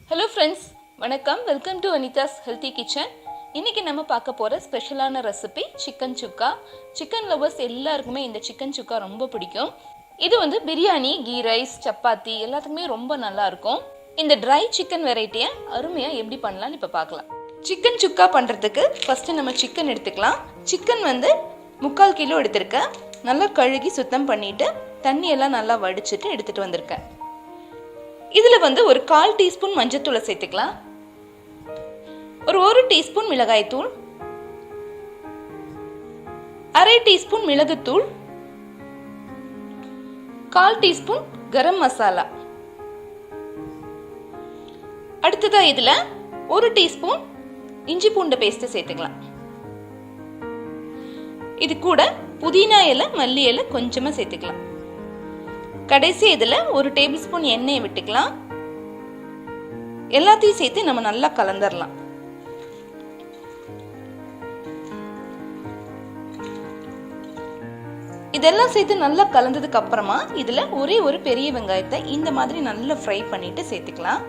Hello friends, வணக்கம். Welcome to Anitha's healthy kitchen. இன்றைக்கி நம்ம பார்க்க போகிற ஸ்பெஷலான ரெசிபி சிக்கன் சுக்கா. சிக்கன் லவர்ஸ் எல்லாருக்குமே இந்த சிக்கன் சுக்கா ரொம்ப பிடிக்கும். இது வந்து பிரியாணி, கீ ரைஸ், சப்பாத்தி எல்லாத்துக்குமே ரொம்ப நல்லாயிருக்கும். இந்த ட்ரை சிக்கன் வெரைட்டியை அருமையாக எப்படி பண்ணலான்னு இப்போ பார்க்கலாம். சிக்கன் சுக்கா பண்ணுறதுக்கு ஃபஸ்ட்டு நம்ம சிக்கன் எடுத்துக்கலாம். சிக்கன் வந்து 3/4 கிலோ எடுத்திருக்கேன். நல்லா கழுகி சுத்தம் பண்ணிவிட்டு தண்ணியெல்லாம் நல்லா வடிச்சிட்டு எடுத்துகிட்டு வந்திருக்கேன். இதில் வந்து ஒரு 1/4 டீஸ்பூன் மஞ்சத்தூளை சேர்த்துக்கலாம். ஒரு 1 டீஸ்பூன் மிளகாய்த்தூள், 1/2 டீஸ்பூன் மிளகுத்தூள், 1/4 டீஸ்பூன் கரம் மசாலா. அடுத்ததா இதில் 1 டீஸ்பூன் இஞ்சி பூண்டு பேஸ்ட் சேர்த்துக்கலாம். இது கூட புதினா இலை, மல்லி இலை கொஞ்சமாக சேர்த்துக்கலாம். கடைசி இதில் 1 டேபிள் ஸ்பூன் எண்ணெயை விட்டுக்கலாம். எல்லாத்தையும் சேர்த்து நம்ம நல்லா கலந்துடலாம். இதெல்லாம் சேர்த்து நல்லா கலந்ததுக்கு அப்புறமா இதில் ஒரே ஒரு பெரிய வெங்காயத்தை இந்த மாதிரி நல்லா ஃப்ரை பண்ணிட்டு சேர்த்துக்கலாம்.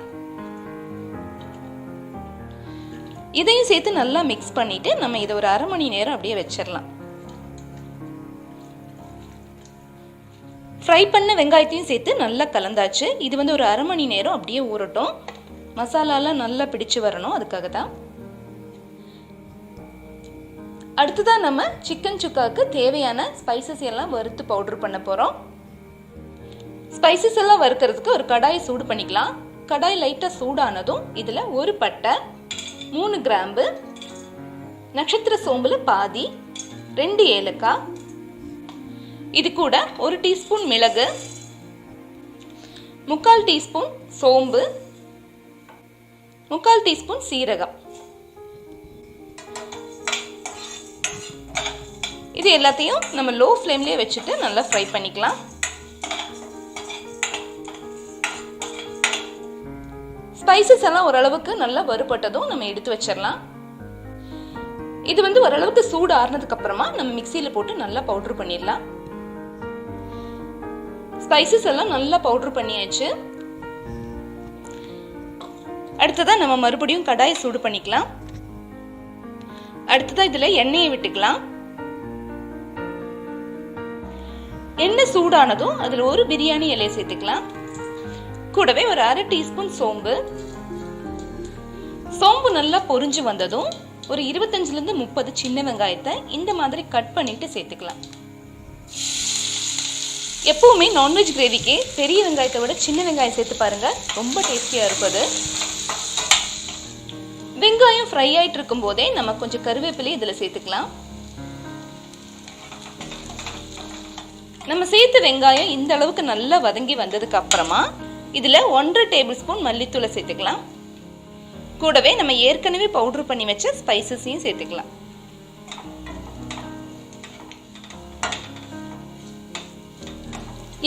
இதையும் சேர்த்து நல்லா மிக்ஸ் பண்ணிட்டு நம்ம இதை ஒரு 1/2 மணி நேரம் அப்படியே வச்சிடலாம். ஃப்ரை பண்ண வெங்காயத்தையும் சேர்த்து நல்லா கலந்தாச்சு. இது வந்து ஒரு 1/2 மணி நேரம் அப்படியே ஊறட்டும். மசாலாலாம் நல்லா பிடிச்சு வரணும், அதுக்காக தான். அடுத்ததான் நம்ம சிக்கன் சுக்காவுக்கு தேவையான ஸ்பைசஸ் எல்லாம் வறுத்து பவுடர் பண்ண போகிறோம். ஸ்பைசஸ் எல்லாம் வறுக்கிறதுக்கு ஒரு கடாயை சூடு பண்ணிக்கலாம். கடாய் லைட்டாக சூடானதும் இதில் 1 பட்டை, 3 கிராம்பு, நட்சத்திர சோம்புல பாதி, 2 ஏலக்காய், இது கூட 1 டீஸ்பூன் மிளகு, 3/4 டீஸ்பூன் சோம்பு, 3/4 டீஸ்பூன் சீரகம். இது எல்லாத்தையும் நம்ம லோ ஃப்ளேம்லேயே வச்சுட்டு நல்லா ஃப்ரை பண்ணிக்கலாம். ஸ்பைசஸ் எல்லாம் ஓரளவுக்கு நல்லா வறுபட்டதும் நம்ம எடுத்து வச்சிடலாம். இது வந்து ஓரளவுக்கு சூடு ஆறுனதுக்கு அப்புறமா நம்ம மிக்சியில் போட்டு நல்லா பவுடர் பண்ணிடலாம். ஸ்பைசஸ் எல்லாம் நல்லா பவுடர் பண்ணியாச்சு. அடுத்ததான் நம்ம மறுபடியும் கடாயை சூடு பண்ணிக்கலாம். அடுத்ததான் இதுல எண்ணெயை விட்டுக்கலாம். எண்ணெய் சூடானதும் அதுல ஒரு பிரியாணி இலையை சேர்த்துக்கலாம். கூடவே ஒரு 1/2 டீஸ்பூன் சோம்பு. சோம்பு நல்லா பொரிஞ்சு வந்ததும் ஒரு 25 to 30 சின்ன வெங்காயத்தை இந்த மாதிரி கட் பண்ணிட்டு சேர்த்துக்கலாம். எப்பவுமே நான்வெஜ் கிரேவிக்கு பெரிய வெங்காயத்தை விட சின்ன வெங்காயம் சேர்த்து பாருங்க, ரொம்ப டேஸ்டியாக இருப்பது. வெங்காயம் ஃப்ரை ஆகிட்டு இருக்கும் போதே நம்ம கொஞ்சம் கருவேப்பிலை இதில் சேர்த்துக்கலாம். நம்ம சேர்த்து வெங்காயம் இந்த அளவுக்கு நல்லா வதங்கி வந்ததுக்கு அப்புறமா இதில் 1/2 டேபிள் ஸ்பூன் மல்லித்தூளை சேர்த்துக்கலாம். கூடவே நம்ம ஏற்கனவே பவுடர் பண்ணி வச்ச ஸ்பைசஸையும் சேர்த்துக்கலாம்.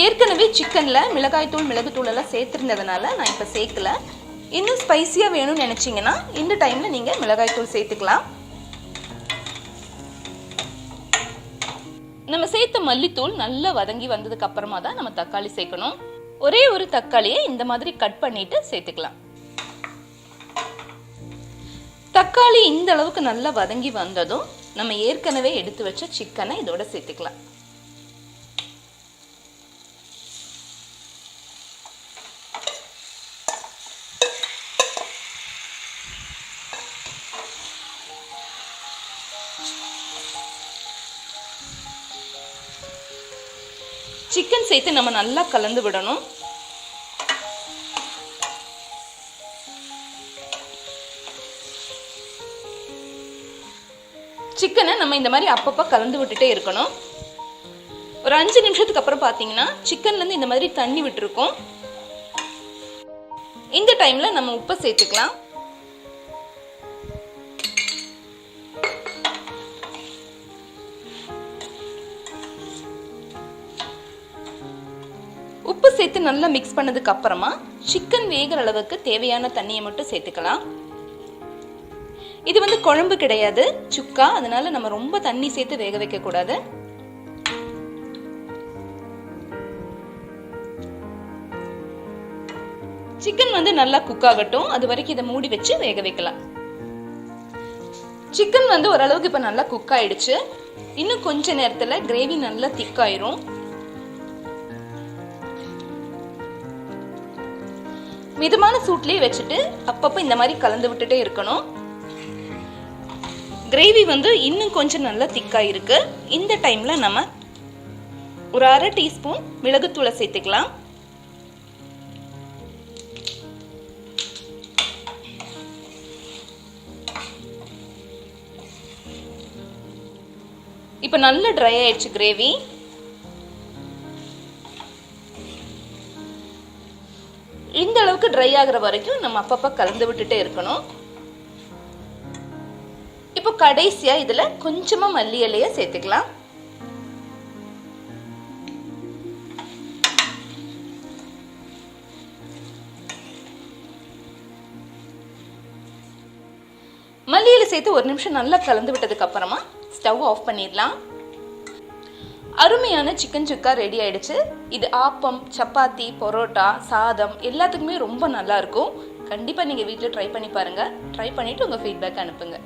ஏற்கனவே சிக்கனில் மிளகாய்த்தூள், மிளகுத்தூள் எல்லாம் சேர்த்துருந்ததுனால நான் இப்போ சேர்க்கல. இன்னும் ஸ்பைசியாக வேணும்னு நினச்சிங்கன்னா இந்த டைமில் நீங்கள் மிளகாய்த்தூள் சேர்த்துக்கலாம். நம்ம சேர்த்த மல்லித்தூள் நல்லா வதங்கி வந்ததுக்கு அப்புறமா தான் நம்ம தக்காளி சேர்க்கணும். ஒரே ஒரு தக்காளியை இந்த மாதிரி கட் பண்ணிட்டு சேர்த்துக்கலாம். தக்காளி இந்த அளவுக்கு நல்லா வதங்கி வந்ததும் நம்ம ஏற்கனவே எடுத்து வச்ச சிக்கனை இதோட சேர்த்துக்கலாம். சிக்கன் சேர்த்து நம்ம நல்லா கலந்து விடணும். சிக்கனை நம்ம இந்த மாதிரி அப்பப்போ கலந்து விட்டுட்டே இருக்கணும். ஒரு 5 நிமிஷத்துக்கு அப்புறம் பார்த்தீங்கன்னா சிக்கன்லேருந்து இந்த மாதிரி தண்ணி விட்டுருக்கும். இந்த டைமில் நம்ம உப்பை சேர்த்துக்கலாம். உப்பு சேர்த்து நல்லா மிக்ஸ் பண்ணதுக்கு அப்புறமா சிக்கன் வேகிற அளவுக்கு தேவையான தண்ணியை மட்டும் சேர்த்துக்கலாம். இது வந்து குழம்பு கிடையாது, சுக்கா, அதனால நம்ம ரொம்ப தண்ணி சேர்த்து வேக வைக்க கூடாது. சிக்கன் வந்து நல்லா குக் ஆகட்டும், அது வரைக்கும் இதை மூடி வச்சு வேக வைக்கலாம். சிக்கன் வந்து ஓரளவுக்கு இப்போ நல்லா குக் ஆயிடுச்சு. இன்னும் கொஞ்ச நேரத்தில் கிரேவி நல்லா திக்காயிரும். மிதமான சூட்லேயே வச்சுட்டு அப்பப்போ இந்த மாதிரி கலந்து விட்டுட்டே இருக்கணும். கிரேவி வந்து இன்னும் கொஞ்சம் நல்லா திக்காயிருக்கு. இந்த டைமில் நம்ம ஒரு 1/2 டீஸ்பூன் மிளகுத்தூளை சேர்த்துக்கலாம். இப்போ நல்லா ட்ரை ஆயிடுச்சு கிரேவி. இந்த அளவுக்கு ட்ரை ஆகிற வரைக்கும் நம்ம அப்பப்போ கலந்து விட்டுட்டே இருக்கணும். இப்போ கடைசியா இதுல கொஞ்சமா மல்லி இலைய சேர்த்துக்கலாம். மல்லி இலை சேர்த்து ஒரு நிமிஷம் நல்லா கலந்து விட்டதுக்கு அப்புறமா ஸ்டவ் ஆஃப் பண்ணிடலாம். அருமையான சிக்கன் சுக்கா ரெடி ஆயிடுச்சு. இது ஆப்பம், சப்பாத்தி, பரோட்டா, சாதம் எல்லாத்துக்குமே ரொம்ப நல்லா இருக்கும். கண்டிப்பா நீங்க வீட்டில் ட்ரை பண்ணி பாருங்க. ட்ரை பண்ணிட்டு உங்க ஃபீட்பேக் அனுப்புங்க.